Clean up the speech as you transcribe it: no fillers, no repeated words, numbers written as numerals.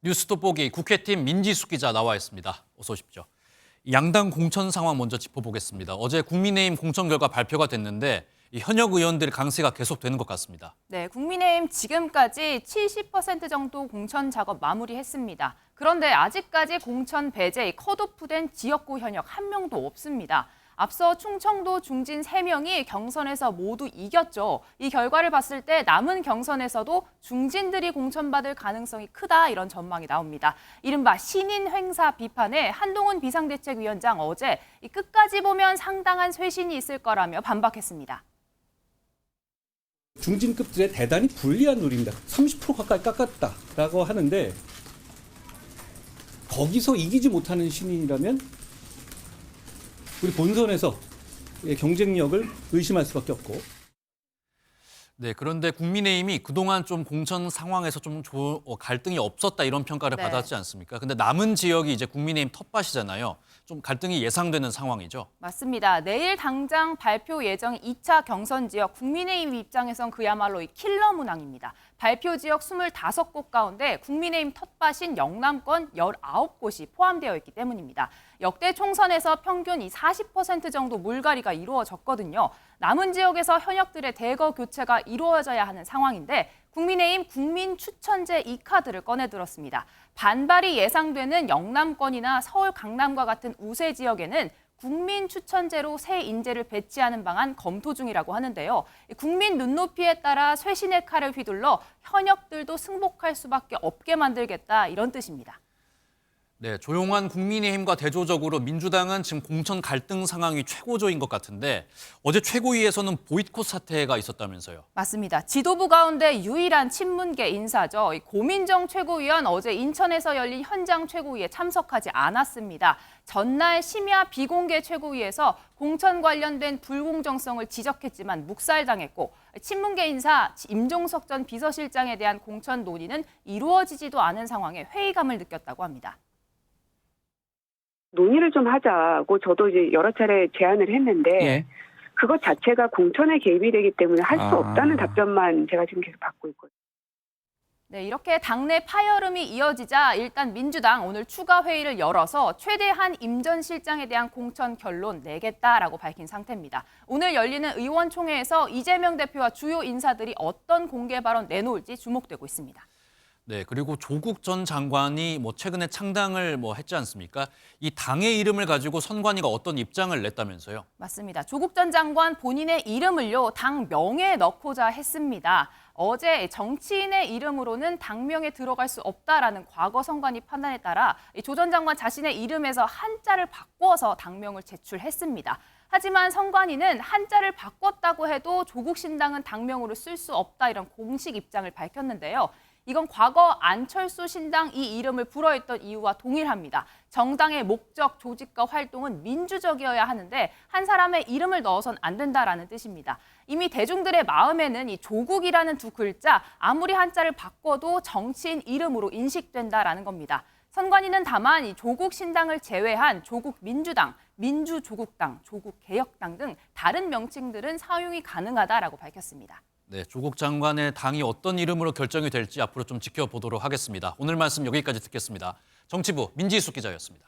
뉴스 돋보기 국회팀 민지숙 기자 나와 있습니다. 어서 오십시오. 양당 공천 상황 먼저 짚어보겠습니다. 어제 국민의힘 공천 결과 발표가 됐는데 현역 의원들의 강세가 계속되는 것 같습니다. 네, 국민의힘 지금까지 70% 정도 공천 작업 마무리했습니다. 그런데 아직까지 공천 배제 컷오프된 지역구 현역 한 명도 없습니다. 앞서 충청도 중진 3명이 경선에서 모두 이겼죠. 이 결과를 봤을 때 남은 경선에서도 중진들이 공천받을 가능성이 크다 이런 전망이 나옵니다. 이른바 신인 횡사 비판에 한동훈 비상대책위원장 어제 끝까지 보면 상당한 쇄신이 있을 거라며 반박했습니다. 중진급들에 대단히 불리한 룰입니다. 30% 가까이 깎았다라고 하는데 거기서 이기지 못하는 신인이라면 우리 본선에서 경쟁력을 의심할 수밖에 없고. 네, 그런데 국민의힘이 그동안 좀 공천 상황에서 좀 갈등이 없었다 이런 평가를 받았지 않습니까? 근데 남은 지역이 이제 국민의힘 텃밭이잖아요. 좀 갈등이 예상되는 상황이죠. 맞습니다. 내일 당장 발표 예정인 2차 경선 지역 국민의힘 입장에선 그야말로 킬러 문항입니다. 발표 지역 25곳 가운데 국민의힘 텃밭인 영남권 19곳이 포함되어 있기 때문입니다. 역대 총선에서 평균 40% 정도 물갈이가 이루어졌거든요. 남은 지역에서 현역들의 대거 교체가 이루어져야 하는 상황인데 국민의힘 국민추천제 이 카드를 꺼내들었습니다. 반발이 예상되는 영남권이나 서울 강남과 같은 우세 지역에는 국민추천제로 새 인재를 배치하는 방안 검토 중이라고 하는데요. 국민 눈높이에 따라 쇄신의 칼을 휘둘러 현역들도 승복할 수밖에 없게 만들겠다 이런 뜻입니다. 네, 조용한 국민의힘과 대조적으로 민주당은 지금 공천 갈등 상황이 최고조인 것 같은데 어제 최고위에서는 보이콧 사태가 있었다면서요. 맞습니다. 지도부 가운데 유일한 친문계 인사죠. 고민정 최고위원 어제 인천에서 열린 현장 최고위에 참석하지 않았습니다. 전날 심야 비공개 최고위에서 공천 관련된 불공정성을 지적했지만 묵살당했고 친문계 인사 임종석 전 비서실장에 대한 공천 논의는 이루어지지도 않은 상황에 회의감을 느꼈다고 합니다. 논의를 좀 하자고 저도 이제 여러 차례 제안을 했는데 그것 자체가 공천에 개입이 되기 때문에 할 수 없다는 답변만 제가 지금 계속 받고 있거든요. 네, 이렇게 당내 파열음이 이어지자 일단 민주당 오늘 추가 회의를 열어서 최대한 임 전 실장에 대한 공천 결론 내겠다라고 밝힌 상태입니다. 오늘 열리는 의원총회에서 이재명 대표와 주요 인사들이 어떤 공개 발언 내놓을지 주목되고 있습니다. 네, 그리고 조국 전 장관이 최근에 창당을 했지 않습니까? 이 당의 이름을 가지고 선관위가 어떤 입장을 냈다면서요? 맞습니다. 조국 전 장관 본인의 이름을요, 당 명에 넣고자 했습니다. 어제 정치인의 이름으로는 당명에 들어갈 수 없다라는 과거 선관위 판단에 따라 조 전 장관 자신의 이름에서 한자를 바꿔서 당명을 제출했습니다. 하지만 선관위는 한자를 바꿨다고 해도 조국 신당은 당명으로 쓸 수 없다 이런 공식 입장을 밝혔는데요. 이건 과거 안철수 신당 이 이름을 불어했던 이유와 동일합니다. 정당의 목적, 조직과 활동은 민주적이어야 하는데 한 사람의 이름을 넣어선 안 된다라는 뜻입니다. 이미 대중들의 마음에는 이 조국이라는 두 글자 아무리 한자를 바꿔도 정치인 이름으로 인식된다라는 겁니다. 선관위는 다만 이 조국 신당을 제외한 조국 민주당, 민주조국당, 조국개혁당 등 다른 명칭들은 사용이 가능하다라고 밝혔습니다. 네, 조국 장관의 당이 어떤 이름으로 결정이 될지 앞으로 좀 지켜보도록 하겠습니다. 오늘 말씀 여기까지 듣겠습니다. 정치부 민지숙 기자였습니다.